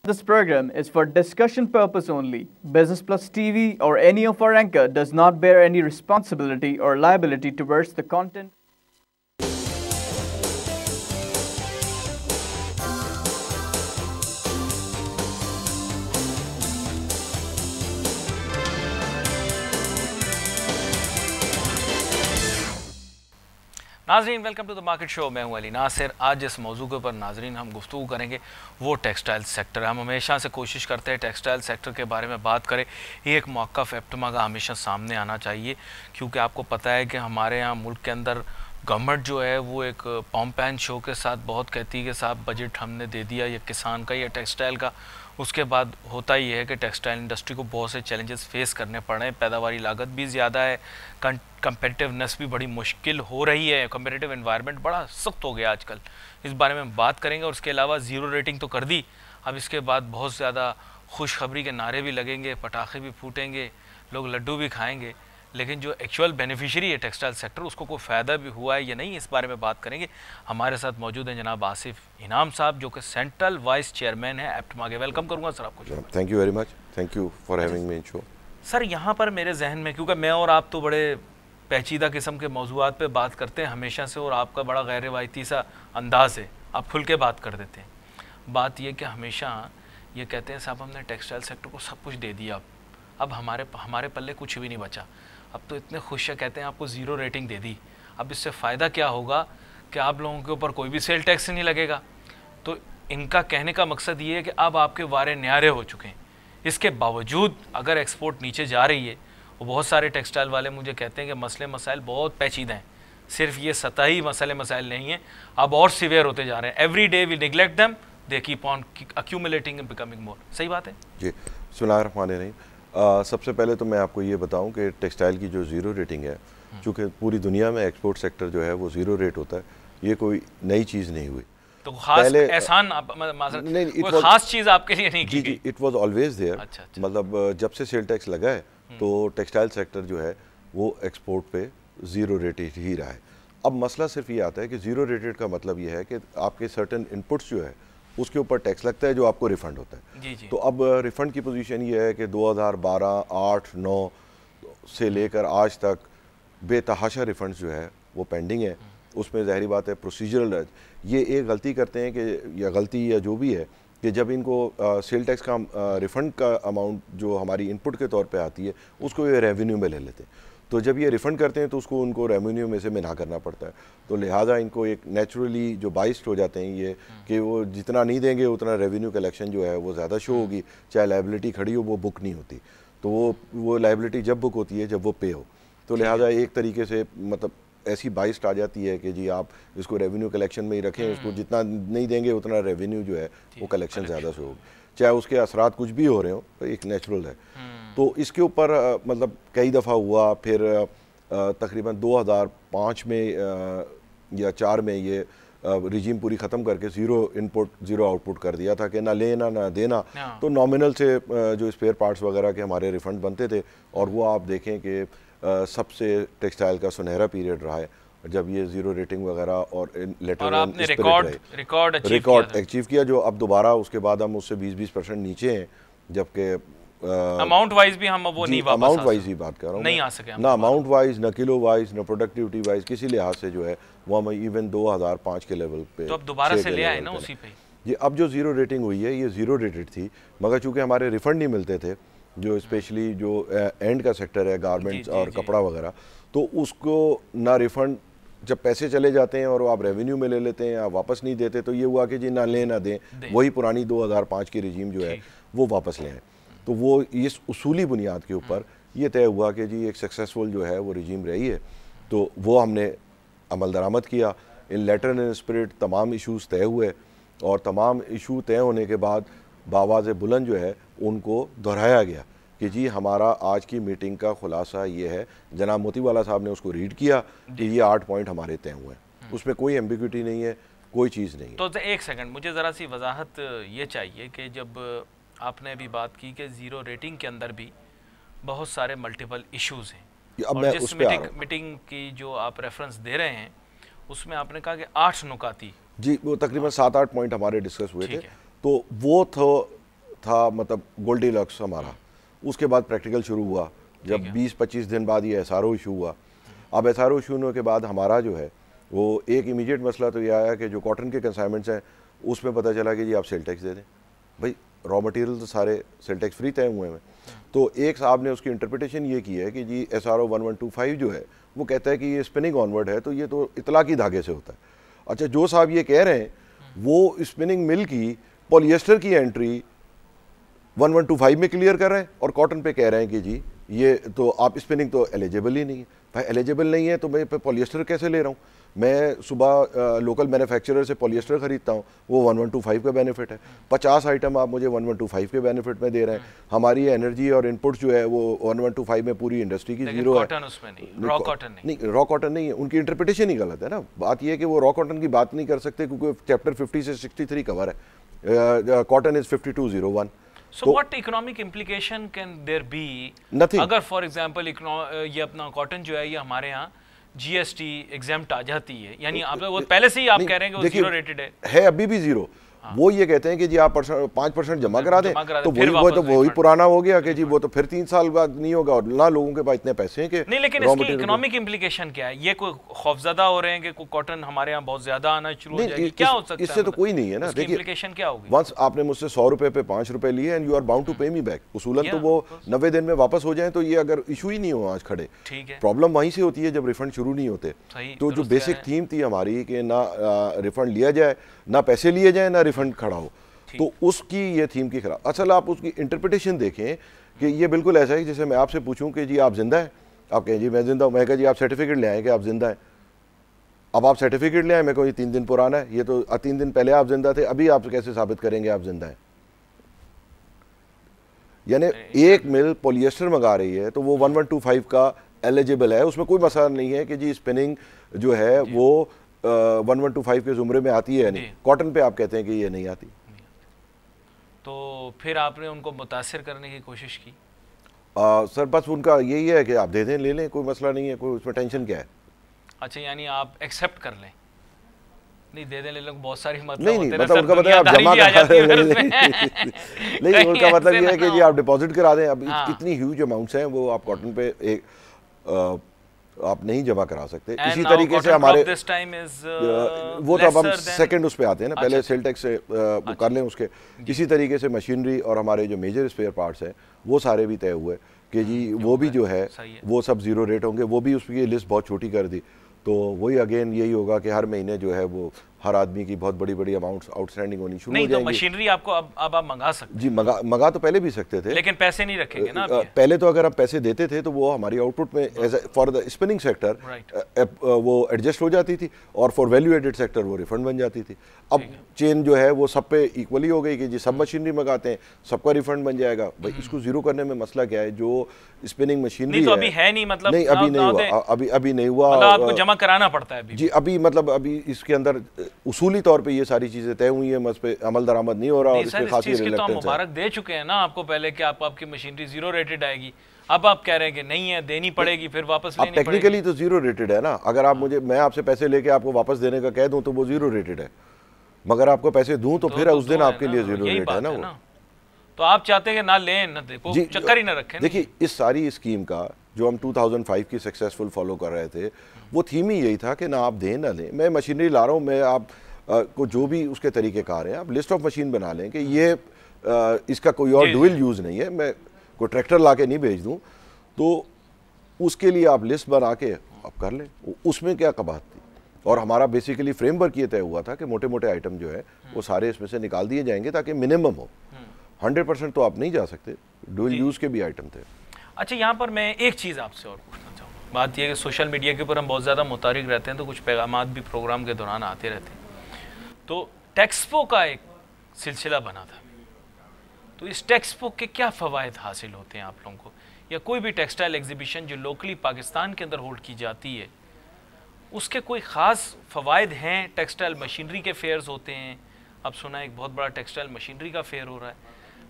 This program is for discussion purpose only. Business Plus TV or any of our anchor does not bear any responsibility or liability towards the content. नाजरीन, welcome to the market show. मैं हूं अली नासिर। आज जिस मौजू के ऊपर नाजरीन हम गुफ्तगू करेंगे वो टेक्सटाइल सेक्टर है। हम हमेशा से कोशिश करते हैं टेक्सटाइल सेक्टर के बारे में बात करें। ये एक मौक़िफ़ एप्टमा का हमेशा सामने आना चाहिए, क्योंकि आपको पता है कि हमारे यहाँ मुल्क के अंदर गवर्नमेंट जो है वो एक पॉम्प एंड शो के साथ बहुत कहती है कि साहब बजट हमने दे दिया ये किसान का या टेक्सटाइल का। उसके बाद होता ही है कि टेक्सटाइल इंडस्ट्री को बहुत से चैलेंजेस फेस करने पड़ रहे हैं। पैदावारी लागत भी ज़्यादा है, कंपेटिटिवनेस भी बड़ी मुश्किल हो रही है, कंपेटिटिव एनवायरनमेंट बड़ा सख्त हो गया आजकल। इस बारे में बात करेंगे। और इसके अलावा ज़ीरो रेटिंग तो कर दी, अब इसके बाद बहुत ज़्यादा खुशखबरी के नारे भी लगेंगे, पटाखे भी फूटेंगे, लोग लड्डू भी खाएँगे, लेकिन जो एक्चुअल बेनिफिशियरी है टेक्सटाइल सेक्टर उसको कोई फ़ायदा भी हुआ है या नहीं, इस बारे में बात करेंगे। हमारे साथ मौजूद हैं जनाब आसिफ इनाम साहब, जो कि सेंट्रल वाइस चेयरमैन है एप्टमा के। वेलकम करूँगा सर आपको। Thank you very much, thank you for having me in show. Sir, यहाँ पर मेरे जहन में, क्योंकि मैं और आप तो बड़े पेचीदा किस्म के मौजूआत पे बात करते हैं हमेशा से, और आपका बड़ा गैर रिवायती सा अंदाज़ है, आप खुल के बात कर देते हैं। बात ये कि हमेशा ये कहते हैं साहब हमने टेक्सटाइल सेक्टर को सब कुछ दे दिया, अब हमारे पल्ले कुछ भी नहीं बचा। अब तो इतने खुश है, कहते हैं आपको ज़ीरो रेटिंग दे दी, अब इससे फ़ायदा क्या होगा कि आप लोगों के ऊपर कोई भी सेल टैक्स नहीं लगेगा। तो इनका कहने का मकसद ये है कि अब आपके वारे न्यारे हो चुके हैं। इसके बावजूद अगर एक्सपोर्ट नीचे जा रही है, वो बहुत सारे टेक्सटाइल वाले मुझे कहते हैं कि मसले मसाइल बहुत पेचीदा हैं, सिर्फ ये सतही मसले मसाइल नहीं हैं, अब और सीवियर होते जा रहे हैं। Every day we neglect them, they keep on accumulating and becoming more. सही बात है जी। बिस्मिल्लाहिर्रहमानिर्रहीम। सबसे पहले तो मैं आपको ये बताऊं कि टेक्सटाइल की जो ज़ीरो रेटिंग है, चूँकि पूरी दुनिया में एक्सपोर्ट सेक्टर जो है वो ज़ीरो रेट होता है, ये कोई नई चीज़ नहीं हुई। तो खास एहसान कोई खास चीज़ आपके लिए नहीं की गई? It was always there. अच्छा। मतलब जब से सेल टैक्स लगा है तो टेक्सटाइल सेक्टर जो है वो एक्सपोर्ट पे ज़ीरो रेटेड ही रहा है। अब मसला सिर्फ ये आता है कि ज़ीरो रेटेड का मतलब ये है कि आपके सर्टन इनपुट्स जो है उसके ऊपर टैक्स लगता है, जो आपको रिफ़ंड होता है। जी। तो अब रिफ़ंड की पोजीशन ये है कि 2012, 8, 9 से लेकर आज तक बेतहाशा रिफ़ंड्स जो है वो पेंडिंग है। उसमें ज़ाहिर बात है प्रोसीजरल ये एक गलती करते हैं कि या गलती या जो भी है कि जब इनको सेल टैक्स का रिफ़ंड का अमाउंट जो हमारी इनपुट के तौर पे आती है उसको ये रेवेन्यू में ले लेते हैं। तो जब ये रिफ़ंड करते हैं तो उसको उनको रेवेन्यू में से मिना करना पड़ता है। तो लिहाजा इनको एक नेचुरली जो बाइस्ड हो जाते हैं ये कि वो जितना नहीं देंगे उतना रेवेन्यू कलेक्शन जो है वो ज़्यादा शो होगी, चाहे लायबिलिटी खड़ी हो वो बुक नहीं होती। तो वो लायबिलिटी जब बुक होती है जब वो पे हो। तो लिहाजा एक तरीके से मतलब ऐसी बाइस्ड आ जाती है कि जी आप इसको रेवेन्यू कलेक्शन में ही रखें, इसको जितना नहीं देंगे उतना रेवेन्यू जो है वो कलेक्शन ज़्यादा से होगी, चाहे उसके असरात कुछ भी हो रहे हो, तो एक नेचुरल है। तो इसके ऊपर मतलब कई दफ़ा हुआ, फिर तकरीबन 2005 में या 4 में ये रिजीम पूरी ख़त्म करके ज़ीरो इनपुट ज़ीरो आउटपुट कर दिया था कि ना लेना ना देना। तो नॉमिनल से जो स्पेयर पार्ट्स वगैरह के हमारे रिफ़ंड बनते थे, और वो आप देखें कि सबसे टेक्सटाइल का सुनहरा पीरियड रहा है जब ये ज़ीरो रेटिंग वगैरह और रिकॉर्ड अचीव किया, जो अब दोबारा उसके बाद हम उससे 20% नीचे हैं, जबकि अमाउंट वाइज भी हम वो नहीं, अमाउंट वाइज ही बात कर रहा हूँ, नहीं आ सके ना अमाउंट वाइज, ना किलो वाइज, ना प्रोडक्टिविटी वाइज, किसी लिहाज से जो है वो हम इवन 2005 के लेवल पे। तो अब दोबारा से ले आए ना उसी पे। ये अब जो ज़ीरो रेटिंग हुई है ये ज़ीरो रेटेड थी, मगर चूँकि हमारे रिफ़ंड नहीं मिलते थे, जो स्पेशली जो एंड का सेक्टर है गारमेंट्स और कपड़ा वगैरह, तो उसको ना रिफ़ंड, जब पैसे चले जाते हैं और आप रेवेन्यू में ले लेते हैं, आप वापस नहीं देते, तो ये हुआ कि जी ना लें ना दें, वही पुरानी 2005 की रिजीम जो है वो वापस ले आए। तो वो इस उसूली बुनियाद के ऊपर ये तय हुआ कि जी एक सक्सेसफुल जो है वो रिजीम रही है, तो वो हमने अमल दरामद किया। इन लेटर एंड स्पिरिट तमाम इशूज़ तय हुए, और तमाम इशू तय होने के बाद बावाज़ बुलंद जो है उनको दोहराया गया कि जी हमारा आज की मीटिंग का खुलासा ये है। जनाब मोतीवाला साहब ने उसको रीड किया कि ये 8 पॉइंट हमारे तय हुए हैं, उसमें कोई एम्बिग्यूटी नहीं है, कोई चीज़ नहीं। तो एक सेकंड, मुझे ज़रा सी वजाहत ये चाहिए कि जब आपने अभी बात की कि ज़ीरो रेटिंग के अंदर भी बहुत सारे मल्टीपल इश्यूज़ हैं, अब और मैं जिस उस पे मीटिंग की जो आप रेफरेंस दे रहे हैं उसमें आपने कहा कि 8 नुकाती, जी वो तकरीबन 7-8 पॉइंट हमारे डिस्कस हुए थे। तो वो तो था मतलब गोल्डीलक्स हमारा, उसके बाद प्रैक्टिकल शुरू हुआ, जब 20-25 दिन बाद ये SRO इशू हुआ। अब SRO इशू होने के बाद हमारा जो है वो एक इमीडिएट मसला तो ये आया कि जो कॉटन के कंसाइनमेंट्स हैं उसमें पता चला कि जी आप सेल टैक्स दे दें। भाई रॉ मटेरियल तो सारे सेल टैक्स फ्री तय हुए हैं। तो एक साहब ने उसकी इंटरप्रिटेशन ये की है कि जी SRO 1125 जो है वो कहता है कि ये स्पिनिंग ऑनवर्ड है, तो ये तो इतलाकी धागे से होता है। अच्छा, जो साहब ये कह रहे हैं वो स्पिनिंग मिल की पॉलिएस्टर की एंट्री 1125 में क्लियर कर रहे हैं और कॉटन पे कह रहे हैं कि जी ये तो आप स्पिनिंग तो एलिजिबल ही नहीं है। भाई एलिजिबल नहीं है तो मैं पॉलिएस्टर कैसे ले रहा हूँ? मैं सुबह लोकल मैन्युफैक्चरर से पॉलिएस्टर खरीदता हूँ, वो 1125 का बेनिफिट है। 50 आइटम आप मुझे 1125 के बेनिफिट में दे रहे हैं। हमारी एनर्जी और इनपुट जो है वो 1125 में पूरी इंडस्ट्री की जीरो है। रॉ कॉटन नहीं है, उनकी इंटरप्रिटेशन ही गलत है ना। बात यह है कि वो रॉ कॉटन की बात नहीं कर सकते क्योंकि चैप्टर 50 से 63 कवर है, cotton is 5201। So what economic implication can there be? Nothing. अगर फॉर एग्जांपल ये अपना कॉटन जो है ये हमारे यहाँ GST एग्जेम्प्ट आ जाती है, यानी आप वो पहले से ही आप कह रहे हैं कि वो जीरो रेटेड है अभी भी जीरो। वो ये कहते हैं कि जी आप 5% जमा करा दें, तो वही पुराना हो गया कि जी वो तो फिर 3 साल बाद नहीं होगा और ना लोगों के पास इतने पैसे हैं कि नहीं। लेकिन इसकी इकोनॉमिक इंप्लीकेशन क्या है? ये कोई खौफजदा हो रहे हैं कि कॉटन हमारे यहाँ बहुत ज्यादा आना शुरू हो जाएगी, क्या हो सकता है? इससे तो कोई नहीं है ना। देखिए इंप्लीकेशन क्या होगी? वंस आपने मुझसे 100 रुपए पे 5 रुपए लिए and you are bound to pay me back, उसूलन तो वो 90 दिन में वापस हो जाए, तो ये अगर इशू ही नहीं हो आज खड़े, प्रॉब्लम वहीं से होती है जब रिफंड शुरू नहीं होते। तो जो बेसिक थीम थी हमारी कि ना रिफंड लिया जाए, ना पैसे लिए जाए, ना रिफंड खड़ा हो, तो उसकी ये थीम की खराब। असल आप उसकी इंटरप्रिटेशन देखें कि ये बिल्कुल ऐसा है जैसे मैं आपसे पूछूं कि जी आप जिंदा हैं, आप कहें जी मैं जिंदा हूं, मैं कहा जी आप सर्टिफिकेट ले आए कि आप जिंदा हैं। अब आप सर्टिफिकेट ले आए, मैं कहूँ ये 3 दिन पुराना है, ये तो 3 दिन पहले आप जिंदा थे, अभी आप कैसे साबित करेंगे आप जिंदा हैं? यानी एक मिल पॉलिएस्टर मंगा रही है तो वो 1125 का एलिजिबल है, उसमें कोई मसला नहीं है कि जी स्पिनिंग जो है वो 1125 के जुमरे में आती है, नहीं। कॉटन पे आप कहते हैं कि ये नहीं आती। तो फिर आपने उनको मुतासिर करने की कोशिश की? सर बस उनका यही है कि आप दे दें, ले लें, कोई मसला नहीं है, कोई उसमें टेंशन क्या है। अच्छा, यानी आप एक्सेप्ट कर लें? नहीं दे दें, ले लोग बहुत सारी मतलब नहीं मतलब उनका मतलब आप जमा नहीं, उनका मतलब ये है कि जी आप डिपॉजिट करा दें। अब इतनी ह्यूज अमाउंट्स हैं वो आप कॉटन पे एक आप नहीं जमा करा सकते। इसी तरीके से हमारे वो तो अब हम सेकंड उस पे आते हैं ना, पहले सेल टैक्स से कर लें उसके। इसी तरीके से मशीनरी और हमारे जो मेजर स्पेयर पार्ट्स हैं वो सारे भी तय हुए कि जी वो भी जो है वो सब जीरो रेट होंगे। वो भी उसकी लिस्ट बहुत छोटी कर दी, तो वही अगेन यही होगा कि हर महीने जो है वो हर आदमी की बहुत बड़ी बड़ी अमाउंट्स आउटस्टैंडिंग होनी शुरू हो जाएंगी। तो मशीनरी आपको अब आप मंगा सकते? जी मंगा तो पहले भी सकते थे, लेकिन पैसे नहीं रखेंगे ना। पहले तो अगर आप पैसे देते थे तो वो हमारी आउटपुट में फॉर द स्पिनिंग सेक्टर वो एडजस्ट हो जाती थी और फॉर वैल्यू एडेड सेक्टर वो रिफंड बन जाती थी। अब चेन जो है वो सब पे इक्वली हो गई कि जी सब मशीनरी मंगाते हैं, सबका रिफंड बन जाएगा। भाई इसको जीरो करने में मसला क्या है? जो स्पिनिंग मशीनरी तो अभी है नहीं, मतलब नहीं अभी नहीं हुआ, अभी नहीं हुआ, आपको जमा कराना पड़ता है जी। अभी मतलब अभी इसके अंदर उसूली तौर पे ये सारी चीजें तय हुई हैं, पे अमल दरामद नहीं हो रहा और इसके खासी रिलेक्टेंस है। मुबारक दे चुके हैं ना आपको पहले कि आपकी मशीनरी जीरो रेटेड आएगी। अब आप कह रहे हैं कि नहीं है, देनी पड़ेगी, फिर वापस लेनी पड़ेगी। टेक्निकली तो जीरो रेटेड है ना। अगर आप मैं आपसे पैसे लेके आपको वापस देने का कह दूं तो वो जीरो रेटेड है, मगर आपको पैसे दूं तो फिर उस दिन आपके लिए जीरो रेट है ना वो। तो आप चाहते हैं कि ना लें ना देखो, चक्कर ही ना रखें। देखिए इस सारी स्कीम का जो हम 2005 की सक्सेसफुल फॉलो कर रहे थे वो थीम ही यही था कि ना आप दें ना लें। मैं मशीनरी ला रहा हूँ, मैं आप को जो भी उसके तरीक़ेकार हैं आप लिस्ट ऑफ मशीन बना लें कि ये इसका कोई और डुअल यूज़ नहीं है, मैं कोई ट्रैक्टर ला के नहीं भेज दूँ, तो उसके लिए आप लिस्ट बना के आप कर लें। उसमें क्या कबाहत थी? और हमारा बेसिकली फ्रेमवर्क ये तय हुआ था कि मोटे मोटे आइटम जो है वो सारे इसमें से निकाल दिए जाएंगे ताकि मिनिमम हो। 100% तो आप नहीं जा सकते, डुअल यूज़ के भी आइटम थे। अच्छा, यहाँ पर मैं एक चीज़ आपसे और पूछना चाहूँगा। बात यह है कि सोशल मीडिया के ऊपर हम बहुत ज़्यादा मुतारिक रहते हैं, तो कुछ पैगामात भी प्रोग्राम के दौरान आते रहते हैं। तो टेक्सपो का एक सिलसिला बना था, तो इस टेक्सपो के क्या फ़वाइद हासिल होते हैं आप लोगों को, या कोई भी टेक्सटाइल एग्जीबिशन जो लोकली पाकिस्तान के अंदर होल्ड की जाती है उसके कोई ख़ास फ़वाइद हैं? टेक्सटाइल मशीनरी के फेयर्स होते हैं, अब सुना एक बहुत बड़ा टेक्सटाइल मशीनरी का फेयर हो रहा है।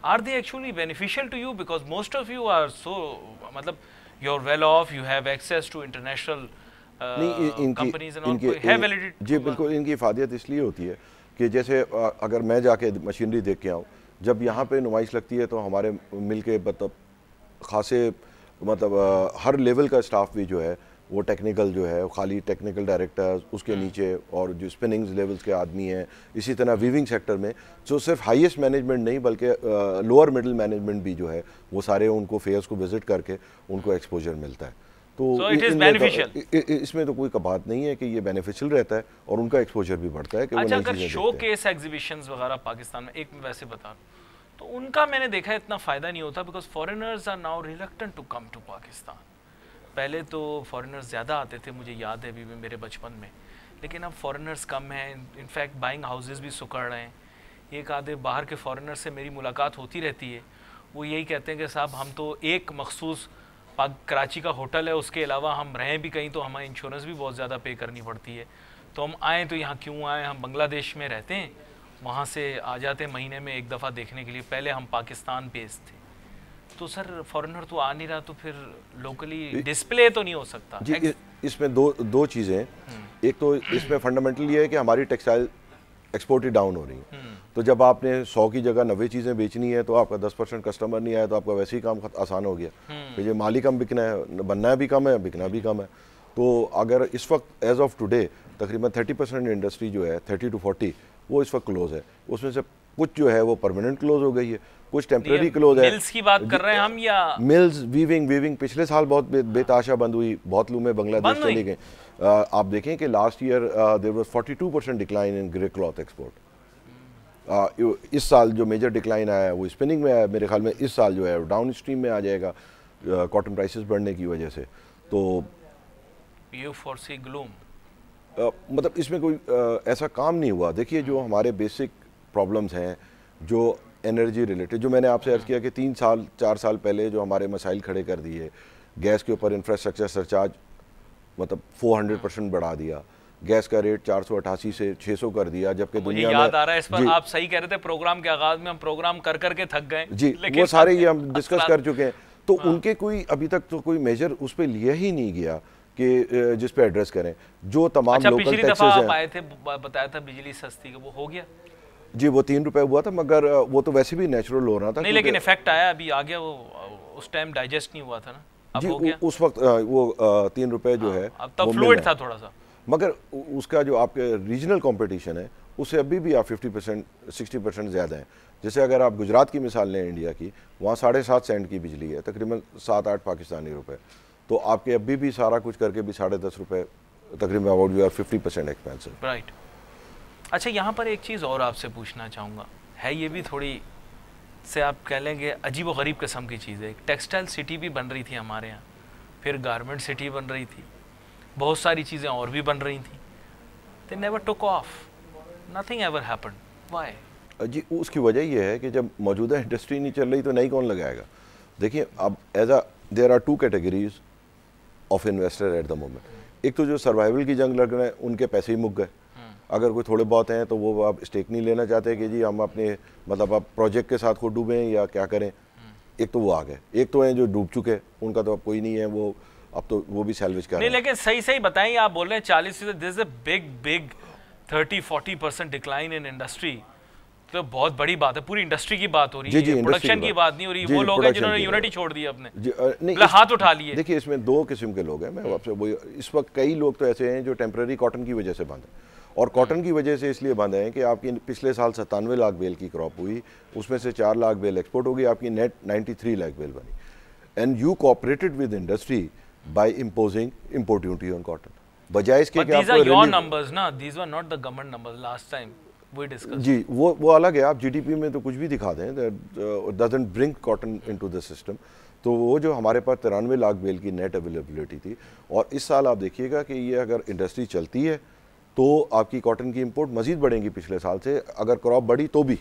Are they actually beneficial to you? Because most of you are so मतलब you are well off, you have access to international companies and all. जी बिल्कुल, इनकी इफादियत इसलिए होती है कि जैसे अगर मैं जाके मशीनरी देख के आऊँ जब यहाँ पे नुमाइश लगती है तो हमारे मिल के मतलब खासे मतलब हर लेवल का स्टाफ भी जो है वो टेक्निकल जो है, खाली टेक्निकल डायरेक्टर उसके नीचे और जो स्पिनिंग लेवल्स के आदमी हैं, इसी तरह वीविंग सेक्टर में जो सिर्फ हाईएस्ट मैनेजमेंट नहीं बल्कि लोअर मिडिल मैनेजमेंट भी जो है वो सारे उनको फेयर्स को विजिट करके उनको एक्सपोजर मिलता है। तो इसमें तो कोई बात नहीं है कि ये बेनिफिशियल रहता है और उनका एक्सपोजर भी बढ़ता है कि अच्छा, अगर शो केस एग्जीबिशंस वगैरह पाकिस्तान में, एक मैं वैसे बता तो उनका मैंने देखा है इतना फ़ायदा नहीं होता, because foreigners are now reluctant to come to Pakistan. पहले तो फॉरेनर्स ज़्यादा आते थे, मुझे याद है अभी भी मेरे बचपन में, लेकिन अब फॉरेनर्स कम हैं। इनफैक्ट बाइंग हाउसेस भी सुकड़ रहे हैं। एक आधे बाहर के फॉरेनर से मेरी मुलाकात होती रहती है, वो यही कहते हैं कि साहब हम तो एक मखसूस कराची का होटल है, उसके अलावा हम रहें भी कहीं तो हमारी इंश्योरेंस भी बहुत ज़्यादा पे करनी पड़ती है, तो हम आएँ तो यहाँ क्यों आएँ, हम बांग्लादेश में रहते हैं, वहाँ से आ जाते हैं महीने में एक दफ़ा देखने के लिए, पहले हम पाकिस्तान बेस्ड थे। तो सर फॉरेनर तो आ नहीं रहा, तो फिर लोकली डिस्प्ले तो नहीं हो सकता जी। इसमें दो चीज़ें हैं। एक तो इसमें फंडामेंटली ये है कि हमारी टेक्सटाइल एक्सपोर्ट ही डाउन हो रही है, तो जब आपने 100 की जगह 90 चीज़ें बेचनी है तो आपका 10% कस्टमर नहीं आया तो आपका वैसे ही काम आसान हो गया कि ये माल ही कम बिकना है, बनना भी कम है, बिकना भी कम है। तो अगर इस वक्त एज ऑफ टुडे तकरीबन 30% इंडस्ट्री जो है 30 to 40 वो इस वक्त क्लोज है, उसमें से कुछ जो है वो परमानेंट क्लोज हो गई है, कुछ टेम्प्रेरी क्लोज है। मिल्स की बात कर रहे हैं हम या मिल्स, वीविंग पिछले साल बहुत बेताशा बंद हुई, बहुत लूमें बांग्लादेश चली गई। आप देखें कि last year there was 42% decline in grey cloth export. इस साल जो मेजर डिक्लाइन आया है वो स्पिनिंग में आया, मेरे ख्याल में इस साल जो है डाउन स्ट्रीम में आ जाएगा कॉटन प्राइसेस बढ़ने की वजह से। तो यू फोरसी ग्लूम, मतलब इसमें कोई ऐसा काम नहीं हुआ। देखिए जो हमारे बेसिक प्रॉब्लम्स हैं जो एनर्जी रिलेटेड, जो मैंने आपसे अर्ज़ किया कि 3-4 साल पहले जो हमारे मसाइल खड़े कर दिए, गैस के ऊपर इंफ्रास्ट्रक्चर सरचार्ज मतलब 400% बढ़ा दिया, गैस का रेट 488 से 600 कर दिया, जबकि दुनिया में याद आ रहा है इस पर आप सही कह रहे थे प्रोग्राम के आगाज में, हम प्रोग्राम कर करके थक गए जी, वो सारे ये हम डिस्कस कर चुके हैं। तो उनके कोई अभी तक तो कोई मेजर उस पर लिया ही नहीं गया कि जिस पे एड्रेस करें। जो तमाम लोकल टैक्सेस हैं, आप आए थे बताया था बिजली सस्ती, वो हो गया जी, वो 3 रुपए हुआ था, मगर वो तो वैसे भी नेचुरल हो रहा था नहीं, लेकिन इफेक्ट आया अभी आ गया, वो उस टाइम डाइजेस्ट नहीं हुआ था ना, अब हो गया उस वक्त वो 3 रुपए जो है अब तब फ्लूइड था थोड़ा सा, मगर उसका जो आपके रीजनल कंपटीशन है उससे अभी भी आप 50% 60% ज़्यादा है। जैसे अगर आप गुजरात की मिसाल लें इंडिया की, वहाँ 7.5 सेंट की बिजली है, तकरीबन 7-8 पाकिस्तानी रुपए, तो आपके अभी भी सारा कुछ करके भी 10.5 रुपए तकरीबन about we are 50% expensive. Right. अच्छा, यहाँ पर एक चीज़ और आपसे पूछना चाहूँगा, है ये भी थोड़ी से आप कह लेंगे अजीब व गरीब किस्म की चीज़ है। टेक्सटाइल सिटी भी बन रही थी हमारे यहाँ, फिर गारमेंट सिटी बन रही थी, बहुत सारी चीज़ें और भी बन रही थी, they never took off, nothing ever happened, why? जी, उसकी वजह यह है कि जब मौजूदा इंडस्ट्री नहीं चल रही तो नई कौन लगाएगा। देखिए अब there are 2 categories of investor at the moment. एक तो जो सर्वाइवल की जंग लड़ रहे हैं उनके पैसे ही मुक गए, अगर कोई थोड़े बहुत हैं तो वो अब स्टेक नहीं लेना चाहते कि जी हम अपने मतलब अब प्रोजेक्ट के साथ खुद डूबें या क्या करें। एक तो वो आ गए, एक तो हैं जो डूब चुके, उनका तो अब कोई नहीं है, वो अब तो वो भी सैल्वेज कर रहे हैं। नहीं, लेकिन सही बताएं, आप बोल रहे हैं 40%, this is a big 30-40% decline in industry, तो बहुत बड़ी बात है, पूरी इंडस्ट्री की बात हो रही है, प्रोडक्शन की बात नहीं हो रही। वो लोग हैं जिन्होंने यूनिटी छोड़ दी अपने, नहीं हाथ उठा लिए। देखिए इसमें 2 किस्म के लोग हैं, मैं आपसे वो इस वक्त कई लोग तो ऐसे हैं जो टेम्पररी कॉटन की वजह से बंद है, और कॉटन की वजह से इसलिए बंद है कि आपकी पिछले साल 97 लाख बेल की क्रॉप हुई, उसमें से 4 लाख बेल एक्सपोर्ट हो गई, आपकी नेट 93 लाख बेल बनी, and you cooperated with industry by imposing import duty on cotton, बजाय इसके कि आपको योर नंबर्स ना, these were not the government numbers last time we discussed. जी, वो अलग है, आप जीडीपी में तो कुछ भी दिखा दें, that doesn't bring cotton into the system. तो वो जो हमारे पास 93 लाख बेल की नेट अवेलेबिलिटी थी, और इस साल आप देखिएगा कि ये अगर इंडस्ट्री चलती है तो आपकी कॉटन की इंपोर्ट मजीद बढ़ेंगी पिछले साल से, अगर क्रॉप बढ़ी तो भी,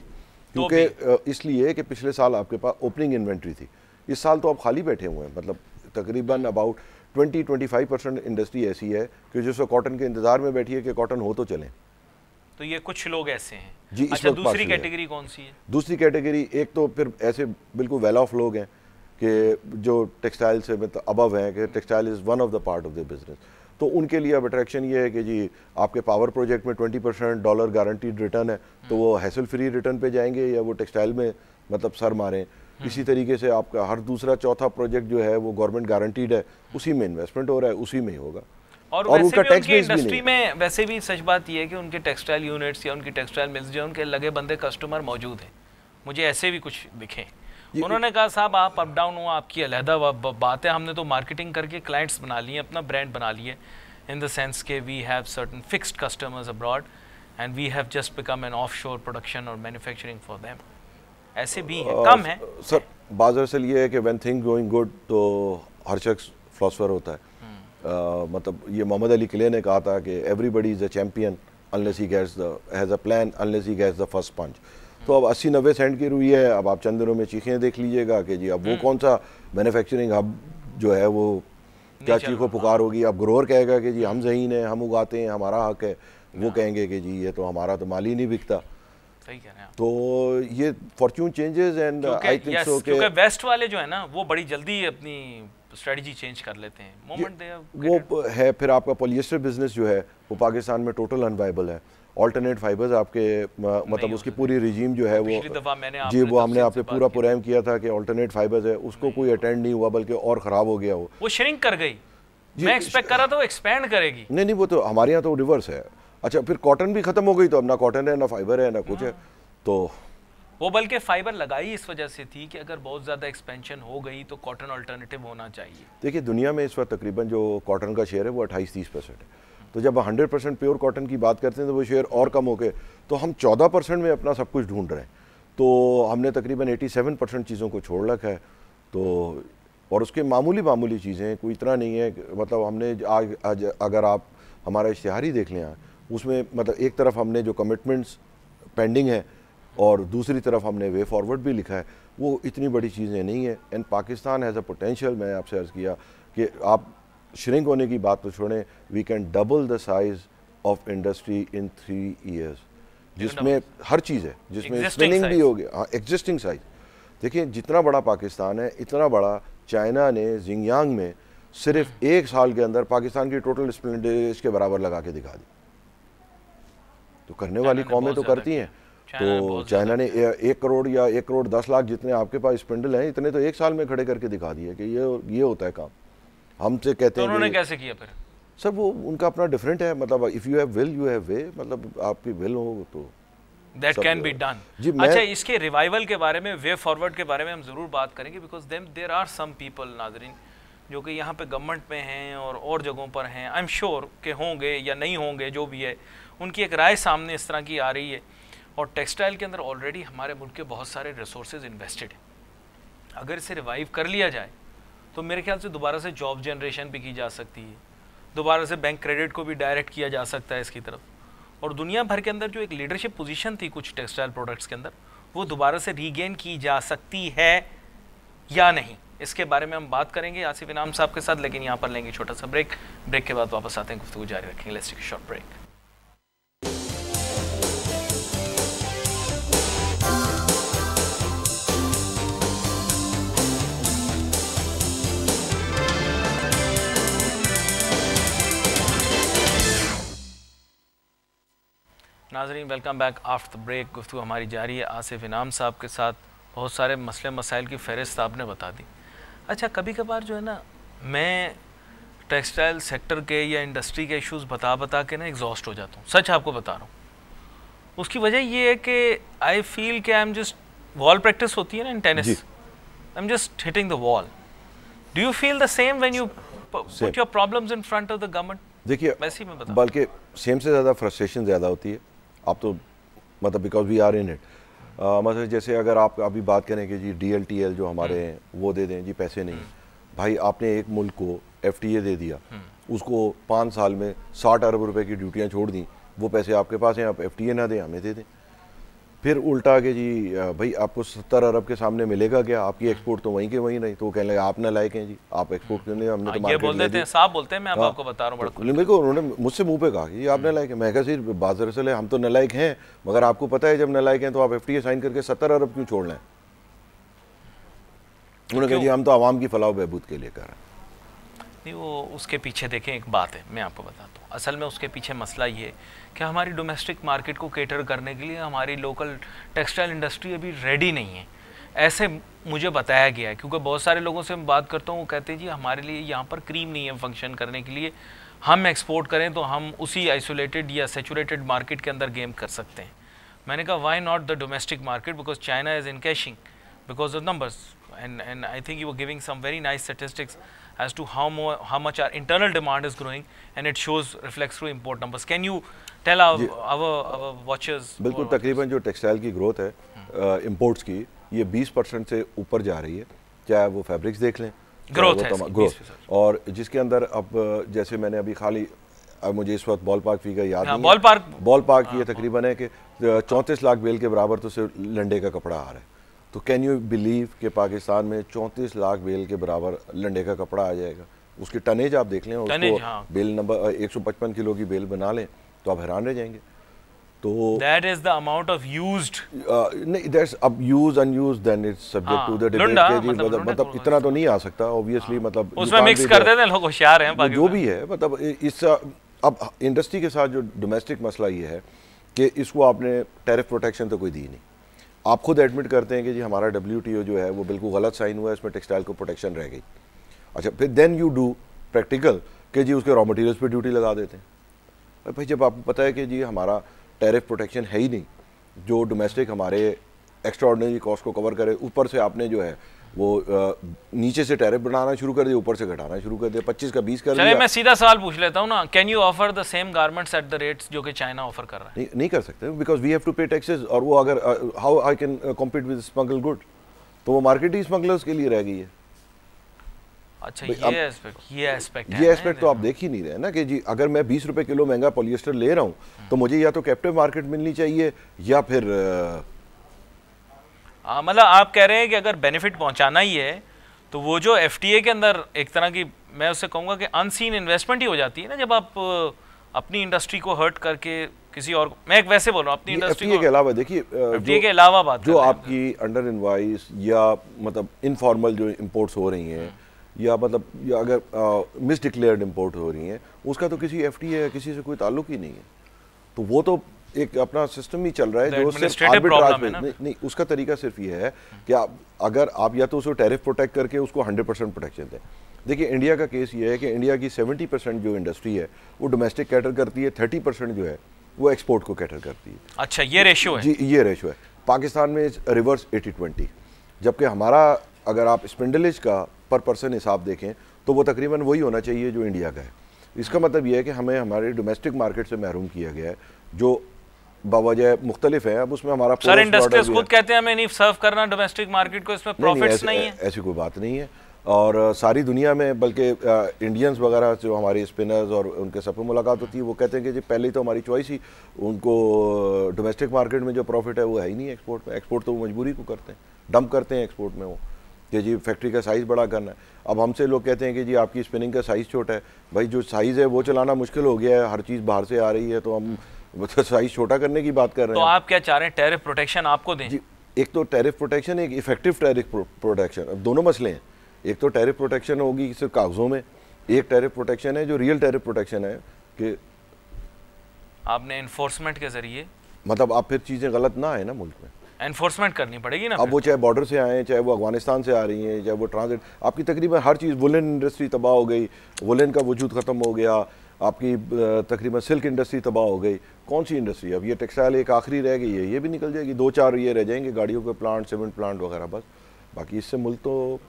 क्योंकि इसलिए कि पिछले साल आपके पास ओपनिंग इन्वेंट्री थी, इस साल तो आप खाली बैठे हुए हैं। मतलब तकरीबन अबाउट 20-25% इंडस्ट्री ऐसी है कि जो कॉटन के इंतजार में बैठी है कि कॉटन हो तो चलें। तो ये कुछ लोग ऐसे हैं जी। अच्छा, दूसरी कैटेगरी कौन सी है? दूसरी कैटेगरी एक तो फिर ऐसे बिल्कुल वेल ऑफ लोग हैं कि जो टेक्सटाइल से मतलब अबव हैं, कि textile is one of the part of the business, तो उनके लिए अब अट्रैक्शन ये है कि जी आपके पावर प्रोजेक्ट में 20% डॉलर गारंटीड रिटर्न है, तो वो हैसल फ्री रिटर्न पे जाएंगे या वो टेक्सटाइल में मतलब सर मारें। इसी तरीके से आपका हर दूसरा चौथा प्रोजेक्ट जो है वो गवर्नमेंट गारंटीड है, उसी में इन्वेस्टमेंट हो रहा है, उसी में ही होगा। और उनका टैक्स बेस इंडस्ट्री में वैसे भी सच बात ये है कि उनके टेक्सटाइल यूनिट्स या उनकी टेक्सटाइल मिल्स जो उनके लगे बंदे कस्टमर मौजूद हैं। मुझे ऐसे भी कुछ दिखे, उन्होंने कहा साहब आप अप डाउन हो, आपकी अलहदा बात है, हमने तो मार्केटिंग करके क्लाइंट्स बना लिए, अपना ब्रांड बना लिए, इन द सेंस के we have certain fixed customers abroad and we have just become an offshore production और मैन्युफैक्चरिंग फॉर देम। ऐसे भी है, कम है सर। बात दरअसल ये है कि व्हेन थिंग गोइंग गुड तो हर शख्स फिलोसफर होता है। मतलब ये मोहम्मद अली क्ले ने कहा था कि everybody is a champion unless he gets the has a plan unless he gets the first punch. तो अब 80-90 सेंट की रुई है, अब आप चंद दिनों में चीखें देख लीजिएगा कि जी अब वो कौन सा मैन्युफैक्चरिंग हब जो है वो क्या चीखो पुकार होगी। अब ग्रोअर कहेगा कि जी हम ज़हीन है, हम उगाते हैं, हमारा हक है, वो कहेंगे कि जी ये तो हमारा तो माल ही नहीं बिकता। सही कह रहे हैं। तो ये Fortune changes and I think सो कि वेस्ट वाले जो है ना वो बड़ी जल्दी अपनी स्ट्रेटजी चेंज कर लेते हैं मोमेंट दे वो है। फिर आपका पॉलिएस्टर बिजनेस जो है वो पाकिस्तान में टोटल अनवाइबल है। ऑल्टरनेट फाइबर्स आपके मतलब उसकी पूरी रिजीम जो है वो जी वो हमने आपसे पूरा प्रोग्राम किया था कि ऑल्टरनेट फाइबर्स है, उसको कोई अटेंड नहीं हुआ बल्कि और ख़राब हो गया वो श्रिंक कर गई। मैं एक्सपेक्ट कर रहा था वो एक्सपैंड करेगी। नहीं, वो तो हमारे यहाँ तो रिवर्स है। अच्छा, फिर कॉटन भी खत्म हो गई, तो अब ना कॉटन है ना फाइबर है ना कुछ है। तो वो बल्कि फाइबर लगाई इस वजह से थी कि अगर बहुत ज़्यादा एक्सपेंशन हो गई तो कॉटन अल्टरनेटिव होना चाहिए। देखिए दुनिया में इस वक्त तकरीबन जो कॉटन का शेयर है वो 28-30% है। तो जब 100% प्योर कॉटन की बात करते हैं तो वो शेयर और कम हो गए, तो हम 14% में अपना सब कुछ ढूंढ रहे हैं। तो हमने तकरीबन 87% चीज़ों को छोड़ रखा है। तो और उसके मामूली चीज़ें कोई इतना नहीं है। मतलब हमने आज अगर आप हमारा इश्तिहार ही देख लें, उसमें मतलब एक तरफ हमने जो कमिटमेंट्स पेंडिंग है और दूसरी तरफ हमने वे फॉरवर्ड भी लिखा है, वो इतनी बड़ी चीज़ें नहीं है। And Pakistan has a potential. मैं आपसे अर्ज़ किया कि आप श्रिंक होने की बात तो छोड़ें, we can double the size of industry in 3 years, जिसमें हर चीज़ है, जिसमें स्पिनिंग भी हो गया। हाँ, एग्जिस्टिंग साइज। देखिए जितना बड़ा पाकिस्तान है इतना बड़ा चाइना ने जिंगयांग में सिर्फ 1 साल के अंदर पाकिस्तान की टोटल स्प्लेंडर के बराबर लगा के दिखा दी। तो करने वाली कौमें तो करती हैं। तो चाइना ने 1 करोड़ या 1 करोड़ 10 लाख जितने आपके पास स्पिंडल हैं इतने तो 1 साल में खड़े करके दिखा दिए कि ये होता है काम। हमसे कहते हैं उन्होंने कैसे किया फिर? सर वो उनका अपना डिफरेंट है। मतलब if you have will you have way. मतलब आपकी विल हो तो दैट कैन बी डन। अच्छा, इसके रिवाइवल के बारे में, वे फॉरवर्ड के बारे में हम ज़रूर बात करेंगे, because there are some people नाज़रीन जो कि यहाँ पे गवर्नमेंट में हैं और जगहों पर हैं। आई एम श्योर के होंगे या नहीं होंगे, जो भी है उनकी एक राय सामने इस तरह की आ रही है। और टेक्सटाइल के अंदर ऑलरेडी हमारे मुल्क के बहुत सारे रिसोर्सेज इन्वेस्टेड हैं। अगर इसे रिवाइव कर लिया जाए तो मेरे ख्याल से दोबारा से जॉब जनरेशन भी की जा सकती है, दोबारा से बैंक क्रेडिट को भी डायरेक्ट किया जा सकता है इसकी तरफ, और दुनिया भर के अंदर जो एक लीडरशिप पोजीशन थी कुछ टेक्सटाइल प्रोडक्ट्स के अंदर वो दोबारा से रीगेन की जा सकती है या नहीं, इसके बारे में हम बात करेंगे आसिफ इनाम साहब के साथ। लेकिन यहाँ पर लेंगे छोटा सा ब्रेक के बाद वापस आते हैं, गुफ्तगू जारी रखेंगे। Let's take a short break. नाज़रीन welcome back after the break. गुफ्तगू हमारी जारी है आसिफ इनाम साहब के साथ। बहुत सारे मसले मसाइल की फ़हरिस्त आपने बता दी। अच्छा, कभी कभार जो है ना मैं टेक्सटाइल सेक्टर के या इंडस्ट्री के इश्यूज़ बता के ना एग्जॉस्ट हो जाता हूँ, सच आपको बता रहा हूँ। उसकी वजह ये है कि आई फील कि I am just, wall practice होती है ना in tennis, I am just hitting the wall. Do you feel the same when you put your problems in front of the government? देखिए वैसे ही मैं बता, बल्कि सेम से ज़्यादा फ्रस्ट्रेशन ज़्यादा होती है। आप तो मतलब because we are in it. मतलब जैसे अगर आप अभी बात करें कि जी DLTL जो हमारे हैं वो दे दें जी, पैसे नहीं। भाई आपने एक मुल्क को FTA दे दिया, उसको 5 साल में 60 अरब रुपए की ड्यूटियाँ छोड़ दी, वो पैसे आपके पास हैं, आप FTA ना दें हमें दे दें। फिर उल्टा के जी भाई आपको 70 अरब के सामने मिलेगा क्या, आपकी एक्सपोर्ट तो वहीं के वहीं नहीं। तो कहने लगे आप ना लायक हैं जी, आप एक्सपोर्ट करने, हमने तो मार्केट बोल देते हैं, साहब बोलते हैं, मैं अब आपको बता रहा हूँ। मेरे को उन्होंने मुझसे मुंह पे कहा कि आप नालायक हैं। मैं कहा सिर्फ बाज़र से हम तो नालायक हैं, मगर आपको पता है जब नालायक हैं तो आप FTA साइन करके 70 अरब क्यों छोड़ लें। उन्होंने कहा जी हम तो आवाम की फलाह बहबूद के लिए कर रहे हैं। नहीं, वो उसके पीछे देखें एक बात है, मैं आपको बताता हूँ। असल में उसके पीछे मसला ये है कि हमारी डोमेस्टिक मार्केट को केटर करने के लिए हमारी लोकल टेक्सटाइल इंडस्ट्री अभी रेडी नहीं है, ऐसे मुझे बताया गया है। क्योंकि बहुत सारे लोगों से मैं बात करता हूँ, वो कहते हैं जी हमारे लिए यहाँ पर क्रीम नहीं है फंक्शन करने के लिए, हम एक्सपोर्ट करें तो हम उसी आइसोलेटेड या सेचुरेटेड मार्केट के अंदर गेम कर सकते हैं। मैंने कहा why not the domestic market, because China is in cashing because of numbers, and I think you were giving some very nice statistics as to how much our internal demand is growing, and it shows reflects through import numbers. Can you tell our watchers? बिल्कुल, तकरीबन जो textile की growth है imports की, ये 20% से ऊपर जा रही है। चाहे वो फैब्रिक्स देख लें, ग्रोथ है ग्रोथ, और जिसके अंदर अब जैसे मैंने अभी खाली अब मुझे इस वक्त बॉल पार्क फिगर याद नहीं है, बॉल पार्क ये तकरीबन है कि 34 लाख बेल के बराबर तो सिर्फ लंडे का कपड़ा आ रहा है। तो कैन यू बिलीव कि पाकिस्तान में 34 लाख बेल के बराबर लंडे का कपड़ा आ जाएगा? उसकी टनेज आप देख लें, उसको बेल नंबर 155 किलो की बेल बना लें तो आप हैरान रह जाएंगे। तो that is the amount of used नहीं, that's अब use unused then it's subject to the debate के जी, मतलब इतना तो नहीं आ सकता ऑब्वियसली, मतलब उसमें मिक्स कर देते हैं लोग, होशियार हैं जो भी है। मतलब इस अब इंडस्ट्री के साथ जो डोमेस्टिक मसला ये है कि इसको आपने टैरिफ प्रोटेक्शन तो कोई दी नहीं। आप खुद एडमिट करते हैं कि जी हमारा WTO जो है वो बिल्कुल गलत साइन हुआ है, इसमें टेक्सटाइल को प्रोटेक्शन रह गई। अच्छा, फिर देन यू डू प्रैक्टिकल कि जी उसके रॉ मटेरियल्स पे ड्यूटी लगा देते हैं। भाई जब आपको पता है कि जी हमारा टैरिफ प्रोटेक्शन है ही नहीं जो डोमेस्टिक हमारे एक्स्ट्रा ऑर्डिनरी कॉस्ट को कवर करे, ऊपर से आपने जो है वो नीचे से टैरिफ बढ़ाना शुरू कर दिया, ऊपर से घटाना शुरू कर दिया, 25 का 20 कर दिया। मैं सीधा सवाल पूछ लेता हूँ ना, can you offer the same garments at the rates जो कि चाइना ऑफर कर रहा है? नहीं कर सकते, बिकॉज वी हैव टू पे टैक्सेस, और वो अगर how I can compete with smuggle good, तो वो मार्केट ही स्मगलर्स के लिए रह गई है। अच्छा, ये एस्पेक्ट तो आप देख ही नहीं रहे ना कि जी अगर मैं 20 रुपए किलो महंगा पॉलिएस्टर ले रहा हूँ तो मुझे या तो कैप्टिव मार्केट मिलनी चाहिए या फिर मतलब आप कह रहे हैं कि अगर बेनिफिट पहुंचाना ही है तो वो जो FTA के अंदर एक तरह की, मैं उससे कहूँगा कि अनसीन इन्वेस्टमेंट ही हो जाती है ना, जब आप अपनी इंडस्ट्री को हर्ट करके किसी और, मैं एक वैसे बोल रहा हूँ अपनी इंडस्ट्री के अलावा, देखिए FTA के अलावा बात जो आपकी अंडर इनवाइस या मतलब इनफॉर्मल जो इम्पोर्ट्स हो रही हैं या मतलब या अगर मिस डिक्लेयर्ड इम्पोर्ट हो रही हैं, उसका तो किसी FTA या किसी से कोई ताल्लुक ही नहीं है। तो वो तो एक अपना सिस्टम ही चल रहा है जो सिर्फ आर्बिट्राज में नहीं, उसका तरीका सिर्फ ये है कि अगर आप या तो उसको टैरिफ प्रोटेक्ट करके उसको 100% प्रोटेक्शन दें। देखिए इंडिया का केस ये है कि इंडिया की 70% जो इंडस्ट्री है वो डोमेस्टिक कैटर करती है, 30% जो है वो एक्सपोर्ट को कैटर करती है। अच्छा, ये रेशियो है? जी, ये रेशियो है। पाकिस्तान में रिवर्स 80-20, जबकि हमारा अगर आप स्पेंडलेज का पर पर्सन हिसाब देखें तो वो तकरीबन वही होना चाहिए जो इंडिया का है। इसका मतलब ये है कि हमें हमारे डोमेस्टिक मार्केट से महरूम किया गया है जो बावजह मुख्तलिफ है। अब उसमें हमारा सर इंडस्ट्रीज खुद कहते हैं हमें नहीं सर्व करना डोमेस्टिक मार्केट को, इसमें प्रॉफिट्स नहीं है। ऐसी कोई बात नहीं है, और सारी दुनिया में बल्कि इंडियंस वगैरह जो हमारे स्पिनर्स और उनके सब मुलाकात होती है वो कहते हैं कि जी पहले ही तो हमारी चॉइस ही, उनको डोमेस्टिक मार्केट में जो प्रॉफिट है वो है ही नहीं एक्सपोर्ट में। एक्सपोर्ट तो वो मजबूरी को करते हैं, डंप करते हैं एक्सपोर्ट में वो कि जी फैक्ट्री का साइज़ बड़ा करना है। अब हमसे लोग कहते हैं कि जी आपकी स्पिनिंग का साइज़ छोटा है। भाई जो साइज़ है वो चलाना मुश्किल हो गया है, हर चीज़ बाहर से आ रही है, तो हम साइज छोटा करने की बात कर रहे हैं। तो आप क्या चाह रहे हैं, टैरिफ प्रोटेक्शन आपको दें? जी, एक तो टैरिफ प्रोटेक्शन, एक इफेक्टिव टैरिफ प्रोटेक्शन। अब दोनों मसले हैं, एक तो टैरिफ प्रोटेक्शन होगी सिर्फ कागजों में, एक टैरिफ प्रोटेक्शन है जो रियल टैरिफ प्रोटेक्शन है कि आपने एनफोर्समेंट के जरिए, मतलब आप फिर चीज़ें गलत ना आए ना मुल्क में, एनफोर्समेंट करनी पड़ेगी ना। अब वो चाहे बॉर्डर से आए, चाहे वो अफगानिस्तान से आ रही हैं, चाहे वो ट्रांजिट, आपकी तकरीबन हर चीज़, वुलन इंडस्ट्री तबाह हो गई, वुलन का वजूद ख़त्म हो गया, आपकी तकरीबन सिल्क इंडस्ट्री तबाह हो गई। कौन सी इंडस्ट्री? अब ये टेक्सटाइल एक आखिरी रह गई है, ये भी निकल जाएगी, 2-4 ये रह जाएंगे, गाड़ियों के प्लांट, सीमेंट प्लांट वगैरह, बस। बाकी इससे मुल्क तो,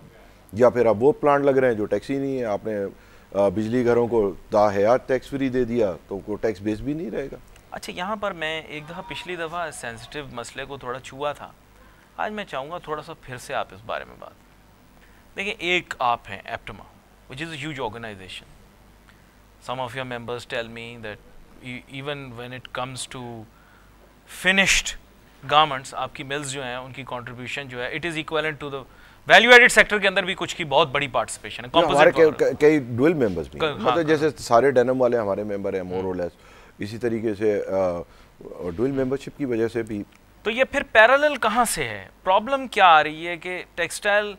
या फिर अब वो प्लांट लग रहे हैं जो टैक्स ही नहीं है। आपने बिजली घरों को ताहयात टैक्स फ्री दे दिया तो कोई टैक्स बेस भी नहीं रहेगा। अच्छा, यहाँ पर मैं एक दफ़ा पिछली दफ़ा सेंसिटिव मसले को थोड़ा छुआ था, आज मैं चाहूँगा थोड़ा सा फिर से आप इस बारे में बात। देखिए, एक आप हैं APTMA, which is a huge organisation. Some of your members tell me that even when it comes to finished garments, आपकी मिल्स जो हैं उनकी कंट्रीब्यूशन जो है, it is equivalent to the value added sector के अंदर भी कुछ की बहुत बड़ी पार्टिसिपेशन है। हमारे कई डुअल मेंबर्स भी, मतलब जैसे सारे डेनिम वाले हमारे मेंबर हैं मोर और लेस, इसी तरीके से डुअल मेंबरशिप की वजह से भी। तो ये फिर पैरेलल कहाँ से है? प्रॉब्लम क्या आ रही है कि textile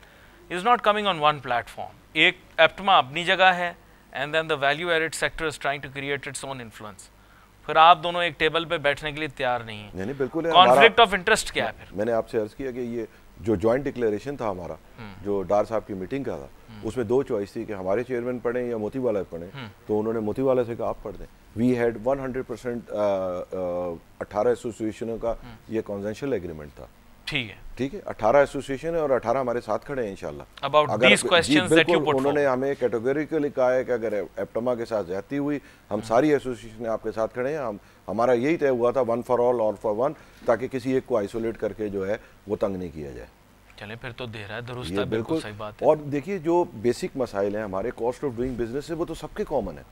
is not coming on one platform. एक एप्टमा अपनी जगह है, and then the value added sector is trying to create its own influence. फिर आप दोनों एक टेबल पे बैठने के लिए तैयार नहीं है। नहीं बिल्कुल है। कॉन्फ्लिक्ट ऑफ इंटरेस्ट क्या है फिर? मैंने आपसे अर्ज किया कि ये जो जॉइंट डिक्लेरेशन था हमारा, जो डार साहब की मीटिंग का था, उसमें दो चॉइस थी कि हमारे चेयरमैन पढ़ें या मोती वाला पढ़ें। तो उन्होंने मोती वाला से कहा आप पढ़ दें। वी हैड 100% 18 एसोसिएशनों का ये कॉन्सेंशल एग्रीमेंट था। ठीक है 18 एसोसिएशन है और 18 हमारे साथ खड़े हैं इंशाल्लाह। About these questions that you put, उन्होंने हमें कैटेगोरिकली कहा है कि अगर एप्टमा के साथ ज्यादती हुई, हम सारी एसोसिएशन आपके साथ खड़े हैं। हमारा यही तय हुआ था, one for all for one, ताकि किसी एक को आइसोलेट करके जो है वो तंग नहीं किया जाए। चले फिर तो दे रहा है दुरुस्त है, बिल्कुल सही बात है। और देखिए जो बेसिक मसाइल हैं हमारे कॉस्ट ऑफ डूइंग बिजनेस है, वो तो सबके कॉमन है,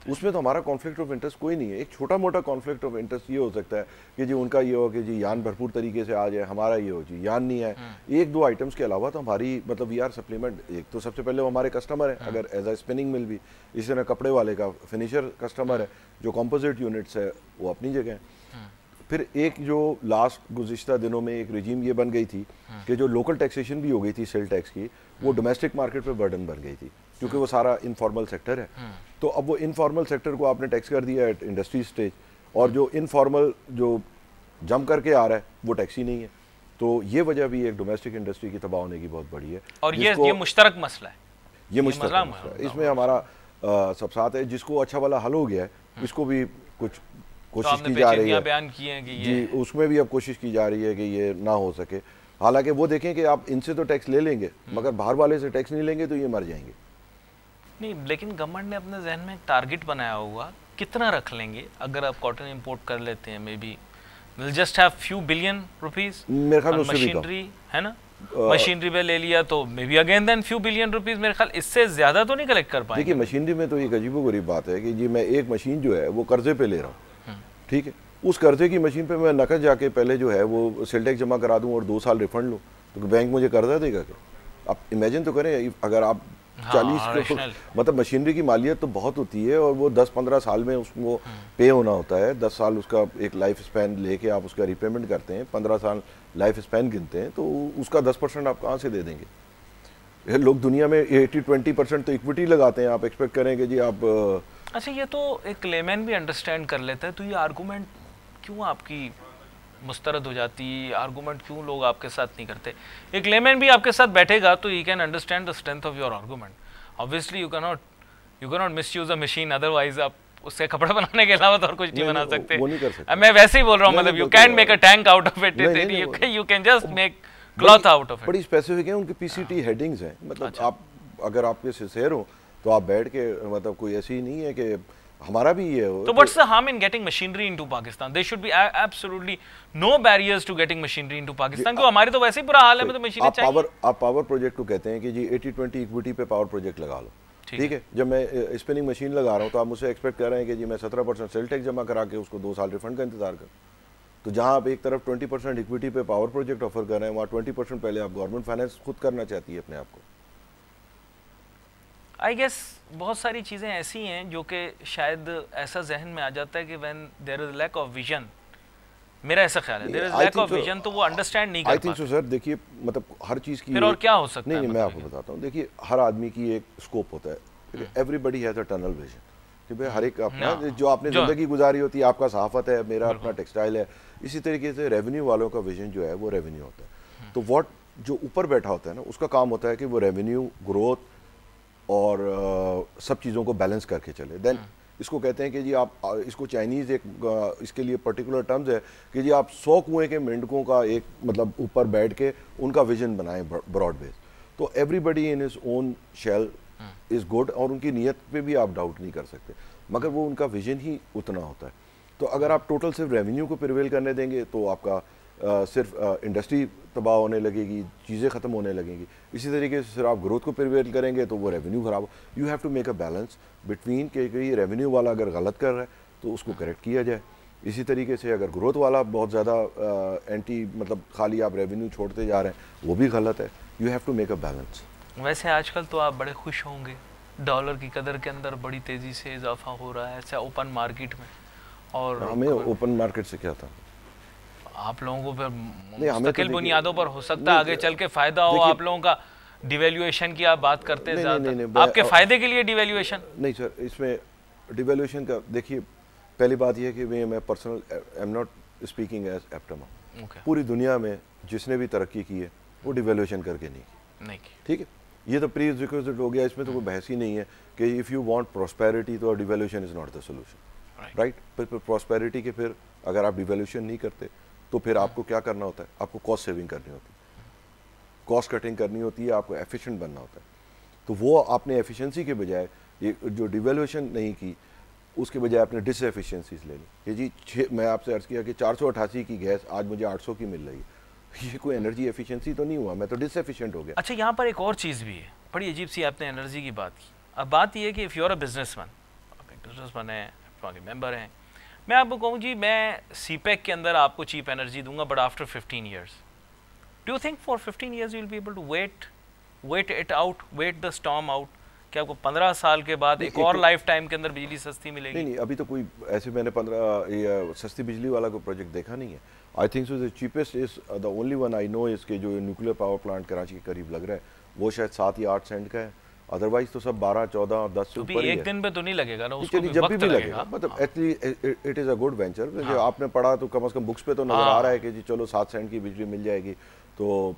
उसमें तो हमारा कॉन्फ्लिक्ट ऑफ इंटरेस्ट कोई नहीं है। एक छोटा मोटा कॉन्फ्लिक्ट ऑफ इंटरेस्ट ये हो सकता है कि जी उनका ये हो कि जी यान भरपूर तरीके से आ जाए, हमारा ये हो जी यान नहीं है। एक दो आइटम्स के अलावा तो हमारी मतलब वी आर सप्लीमेंट। एक तो सबसे पहले वो हमारे कस्टमर है, अगर एज अ स्पिनिंग मिल भी, इसी तरह कपड़े वाले का फिनिशर कस्टमर है, जो कॉम्पोजिट यूनिट्स है वो अपनी जगह है। फिर एक जो लास्ट गुज़िश्ता दिनों में एक रिजीम ये बन गई थी कि जो लोकल टैक्सेशन भी हो गई थी सेल टैक्स की, वो डोमेस्टिक मार्केट पे बर्डन बन गई थी, क्योंकि वो सारा इनफॉर्मल सेक्टर है। तो अब वो इनफॉर्मल सेक्टर को आपने टैक्स कर दिया एट इंडस्ट्री स्टेज, और जो इनफॉर्मल जो जम करके आ रहा है वो टैक्स ही नहीं है। तो ये वजह भी एक डोमेस्टिक इंडस्ट्री की तबाह होने की बहुत बड़ी है। और ये मुश्तरक मसला है, ये मुश्तरक मसला है। इसमें हमारा सब साथ है। जिसको अच्छा वाला हल हो गया है, इसको भी कुछ कोशिश की जा रही है, बयान किए हैं कि ये जी, उसमें भी अब कोशिश की जा रही है कि ये ना हो सके। हालांकि वो देखें कि आप इनसे तो टैक्स ले लेंगे, मगर बाहर वाले से टैक्स नहीं लेंगे तो ये मर जाएंगे। नहीं, लेकिन गवर्नमेंट ने अपने जहन में एक टारगेट बनाया हुआ, कितना रख लेंगे अगर आप कॉटन इंपोर्ट कर लेते हैं? May be will just have few billion rupees. मेरे ख्याल में मशीनरी है ना, मशीनरी पे ले लिया तो maybe again then few billion rupees. मेरे ख्याल इससे ज्यादा तो नहीं कलेक्ट कर पाएंगे। देखिए मशीनरी में तो एक अजीबोगरीब बात है कि जी मैं एक मशीन जो है वो कर्जे पे ले रहा हूँ, ठीक है, उस कर्जे की मशीन पे मैं नकद जाके पहले जो है वो सेल टैक्स जमा करा दूं और 2 साल रिफंड लूं, तो बैंक मुझे कर्जा देगा क्या? आप इमेजिन तो करें, अगर आप 40 मतलब मशीनरी की मालियत तो बहुत होती है और वो 10-15 साल में उसको पे होना होता है। 10 साल उसका एक लाइफ स्पैन लेके आप उसका रिपेमेंट करते हैं, 15 साल लाइफ स्पैन गिनते हैं, तो उसका 10% आप कहाँ से दे देंगे? लोग दुनिया में 80-20% तो इक्विटी लगाते हैं। आप एक्सपेक्ट करेंगे जी आप अच्छा, ये तो एक लेमैन भी अंडरस्टैंड कर लेता है। तो ये आर्गूमेंट क्यों आपकी मुस्तरद हो जाती है? आर्गूमेंट क्यों लोग आपके साथ नहीं करते? एक लेमैन भी आपके साथ बैठेगा तो he can understand the strength of your argument. Obviously you can not misuse a machine, otherwise आप उससे कपड़े बनाने के अलावा तो और कुछ नहीं बना सकते। वो नहीं कर सकते। मैं वैसे ही बोल रहा हूँ, मतलब you can make a tank out of it, you can just make cloth out of it. बड़ी स्पेसिफिक है, उनके पीसीटी हेडिंग्स हैं। मतलब आप अगर आपके सिंसियर हो तो आप बैठ के, मतलब कोई ऐसी नहीं है कि हमारा भी ये हो। तो what's the harm in getting machinery into Pakistan? There should be absolutely no barriers to getting machinery into Pakistan, क्योंकि हमारी तो वैसे ही बुरा हाल है, मतलब मशीनें चाहिए। आप पावर प्रोजेक्ट को कहते हैं कि जी 80-20 इक्विटी पे पावर प्रोजेक्ट लगा लो, ठीक है। जब मैं स्पिनिंग मशीन लगा रहा हूँ तो आप मुझसे एक्सपेक्ट कर रहे हैं कि जी मैं 17% सेल टैक्स जमा करा के उसको 2 साल रिफंड का इंतजार कर। तो जहाँ आप एक तरफ 20% इक्विटी पे पावर प्रोजेक्ट ऑफर कर रहे हैं, वहाँ 20% पहले आप गवर्नमेंट फाइनेंस खुद करना चाहती है अपने आप को। आई गेस बहुत सारी चीज़ें ऐसी हैं जो कि शायद ऐसा जहन में आ जाता है कि when there is lack of vision, मेरा ऐसा ख्याल है, there is lack of vision, तो वो अंडरस्टैंड नहीं कर पाते। I think so sir. देखिए मतलब हर चीज़ की फिर और क्या हो सकता है? नहीं, मैं आपको बताता हूँ। देखिए हर आदमी की एक स्कोप होता है, everybody has a tunnel vision, कि भाई हर एक अपना जो आपने ज़िंदगी गुजारी होती है, आपका सहाफ़त है, मेरा अपना टेक्सटाइल है। इसी तरीके से रेवेन्यू वालों का विजन जो है वो रेवेन्यू होता है। तो व्हाट जो ऊपर बैठा होता है ना, उसका काम होता है कि वो रेवेन्यू ग्रोथ और सब चीज़ों को बैलेंस करके चले। देन इसको कहते हैं कि जी आप इसको चाइनीज़ एक इसके लिए पर्टिकुलर टर्म्स है कि जी आप 100 कुएँ के मेंढकों का एक मतलब ऊपर बैठ के उनका विजन बनाएं ब्रॉड बेस। तो everybody in his own shell is good, और उनकी नीयत पे भी आप डाउट नहीं कर सकते, मगर वो उनका विजन ही उतना होता है। तो अगर आप टोटल सिर्फ रेवेन्यू को प्रिवेल करने देंगे तो आपका सिर्फ इंडस्ट्री तबाह होने लगेगी, चीज़ें ख़त्म होने लगेंगी। इसी तरीके से सिर्फ आप ग्रोथ को प्रिवेल करेंगे तो वो रेवेन्यू ख़राब हो। You have to make a balance between कि रेवेन्यू वाला अगर गलत कर रहा है तो उसको करेक्ट किया जाए, इसी तरीके से अगर ग्रोथ वाला बहुत ज़्यादा एंटी मतलब खाली आप रेवेन्यू छोड़ते जा रहे हैं वो भी गलत है। You have to make a balance. वैसे आजकल तो आप बड़े खुश होंगे, डॉलर की कदर के अंदर बड़ी तेज़ी से इजाफा हो रहा है ऐसा ओपन मार्केट में, और हमें ओपन मार्केट से क्या था? आप लोगों को फिर मुस्तकिल बुनियादों पर हो सकता है आगे चल के फ़ायदा हो आप लोगों का। डिवैल्यूएशन की आप बात करते हैं नहीं, ज़्यादा, आपके फ़ायदे के लिए डिवैल्यूएशन? नहीं सर, इसमें डिवैल्यूएशन का देखिए, पहली बात यह है कि मैं personal I am not speaking as APTMA. पूरी दुनिया में जिसने भी तरक्की की है वो डिवैल्यूएशन करके नहीं की। ठीक है, ये तो प्री रिक्विजिट हो गया, इसमें तो कोई बहस ही नहीं है कि इफ़ यू वांट प्रॉस्पेरिटी तो devaluation is not the solution, right. फिर प्रॉस्पेरिटी के फिर अगर आप डिवैल्यूएशन नहीं करते तो फिर आपको क्या करना होता है, आपको कॉस्ट सेविंग करनी होती है, कॉस्ट कटिंग करनी होती है, आपको एफिशिएंट बनना होता है। तो वो आपने एफिशिएंसी के बजाय ये जो डिवैल्यूएशन नहीं की उसके बजाय आपने डिसएफिशिएंसीज ले ली कि जी मैं आपसे अर्ज़ किया कि 488 की गैस आज मुझे 800 की मिल रही है, ये कोई एनर्जी एफिशिएंसी तो नहीं हुआ, मैं तो डिसएफिशिएंट हो गया। अच्छा, यहाँ पर एक और चीज़ भी है, बड़ी अजीब सी आपने एनर्जी की बात की। अब बात ये है कि if you are a businessman, आप एक बिजनेसमैन हैं, आपके मेंबर हैं, मैं आपको कहूँ जी मैं सीपेक के अंदर आपको चीप एनर्जी दूंगा but after 15 years, do you think for 15 years you will be able to wait it out, wait the storm out? क्या आपको 15 साल के बाद एक और लाइफ टाइम के अंदर बिजली सस्ती मिलेगी? नहीं, अभी तो कोई ऐसे मैंने 15 सस्ती बिजली वाला कोई प्रोजेक्ट देखा नहीं है। आई think so the cheapest is the only one I know इसके जो न्यूक्लियर पावर प्लांट कराची के करीब लग रहा है वो शायद 7 या 8 सेंट का है, अदरवाइज तो सब 12, 14 और 10 से ऊपर ही है। एक दिन पे तो नहीं लगेगा ना, उसको भी जब वक्त भी लगेगा। मतलब at least it is a good venture. जो आपने पढ़ा तो कम से कम बुक्स पे तो नजर आ रहा है कि जी चलो 7 सेंट की बिजली मिल जाएगी। तो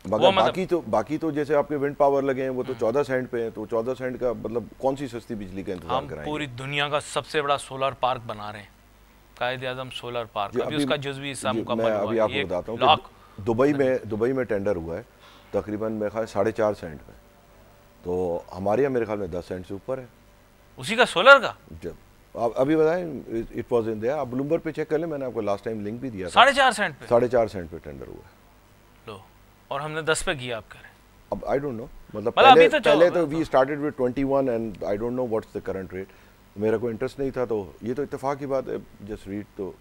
मगर बाकी तो जैसे आपके विंड पावर लगे हैं वो तो 14 सेंट पे हैं, तो 14 सेंट का मतलब कौन सी सस्ती बिजली का इंतजाम कराएंगे? हम पूरी दुनिया का सबसे बड़ा सोलर पार्क बना रहे हैं, कायदे आजम सोलर पार्क। अभी उसका जुज़वी हिस्सा मुकम्मल हुआ है। अभी आपको बताता हूँ कि दुबई में टेंडर हुआ है तकरीबन मेरे ख्याल 4.5 सेंट पे, तो हमारे यहाँ मेरे ख्याल में 10 सेंट से ऊपर है उसी का सोलर का। जब आप अभी बताएं इट वाज इन देयर, आप ब्लूमबर्ग पे चेक कर लें, मैंने आपको लास्ट टाइम लिंक भी दिया था। 4.5 सेंट पे 4.5 सेंट पे टेंडर हुआ है, लो, और हमने 10 पे किया। आप कह रहे हैं अब आई डोंट नो, मतलब पहले तो we started with 21 and I don't know what's the current rate. मेरा कोई इंटरेस्ट नहीं था, तो ये तो इत्तेफाक की बात है, जस्ट रीड। तो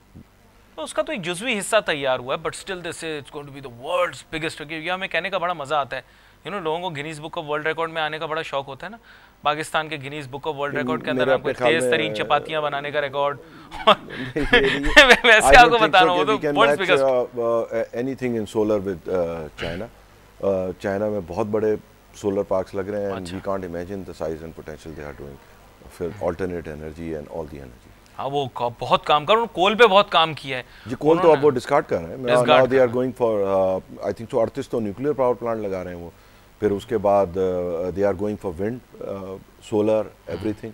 उसका तो एक जुज़वी हिस्सा तैयार हुआ है, but still this is going to be the world's biggest. ये हमें कहने का बड़ा मजा आता है, यू नो, लोगों को Guinness book of world record में आने का बड़ा शौक होता है ना। पाकिस्तान के Guinness book of world record के अंदर आपको तेज तरीन चपातियां बनाने का रिकॉर्ड वैसे आपको बता रहा हूं, तो world's biggest anything in solar with China. China में बहुत बड़े सोलर पार्क्स लग रहे हैं and we can't imagine the size and potential they are doing फिर alternate energy and all the energy. हाँ, वो बहुत काम कर, कोल पे बहुत काम किया है जी। कोल तो अब वो डिस्कार्ड कर रहे हैं, now they are going for I think so 38 तो न्यूक्लियर पावर प्लांट लगा रहे हैं वो, फिर उसके बाद they are going for wind, solar, everything.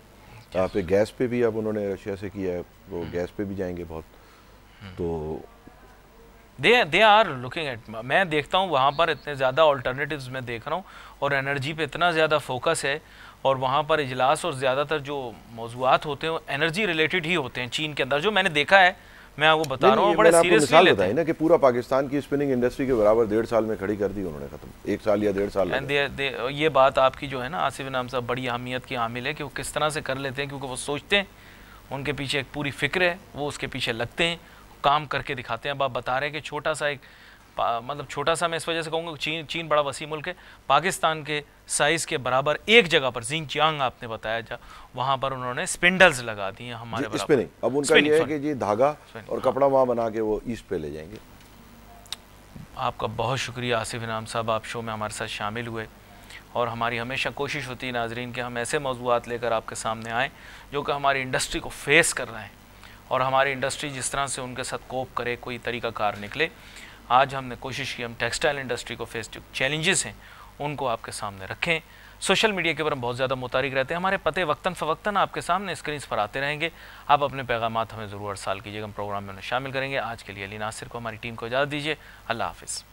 पे गैस पे भी अब उन्होंने रशिया से किया है, वो गैस पे भी जाएंगे बहुत। तो दे आर लुकिंग एट, मैं देखता हूँ वहाँ पर इतने ज़्यादा ऑल्टरनेटिव्स मैं देख रहा हूँ और एनर्जी पे इतना ज़्यादा फोकस है, और वहाँ पर इजलास और ज़्यादातर जो मौज़ूआत होते हैं एनर्जी रिलेटेड ही होते हैं चीन के अंदर, जो मैंने देखा है। मैं आपको बता रहा हूँ, बड़े सीरियसली लेते हैं ना कि पूरा पाकिस्तान की स्पिनिंग इंडस्ट्री के बराबर 1.5 साल में खड़ी कर दी उन्होंने, खत्म 1 साल या 1.5 साल। ये बात आपकी जो है ना आसिफ इनाम साहब, बड़ी अहमियत की हामिल है कि वो किस तरह से कर लेते हैं, क्योंकि वो सोचते हैं, उनके पीछे एक पूरी फिक्र है, वो उसके पीछे लगते हैं, काम करके दिखाते हैं। अब आप बता रहे हैं कि छोटा सा एक मतलब छोटा सा, मैं इस वजह से कहूँगा चीन बड़ा वसी मुल्क है, पाकिस्तान के साइज़ के बराबर एक जगह पर जिंगजियांग आपने बताया जा, वहाँ पर उन्होंने स्पिंडल्स लगा दी हैं हमारे बराबर। नहीं, अब उनका ये है कि जी धागा और कपड़ा वहाँ बना के वो ईस्ट पे ले जाएंगे। आपका बहुत शुक्रिया आसिफ इनाम साहब, आप शो में हमारे साथ शामिल हुए, और हमारी हमेशा कोशिश होती है नाजरीन कि हम ऐसे मौज़ूआत लेकर आपके सामने आएँ जो कि हमारी इंडस्ट्री को फेस कर रहे हैं, और हमारी इंडस्ट्री जिस तरह से उनके साथ कोप करे, कोई तरीक़ाकार निकले। आज हमने कोशिश की हम टेक्सटाइल इंडस्ट्री को फेस जो चैलेंजेस हैं उनको आपके सामने रखें। सोशल मीडिया के ऊपर हम बहुत ज़्यादा मुतारिक रहते हैं, हमारे पते वक्तन फ़वक्तन आपके सामने स्क्रीन पर आते रहेंगे। आप अपने पैगामात हमें ज़रूर अरसाल कीजिएगा, हम प्रोग्राम में उन्हें शामिल करेंगे। आज के लिए अली नासिर को, हमारी टीम को इजाज़त दीजिए। अल्लाह हाफ़िज़।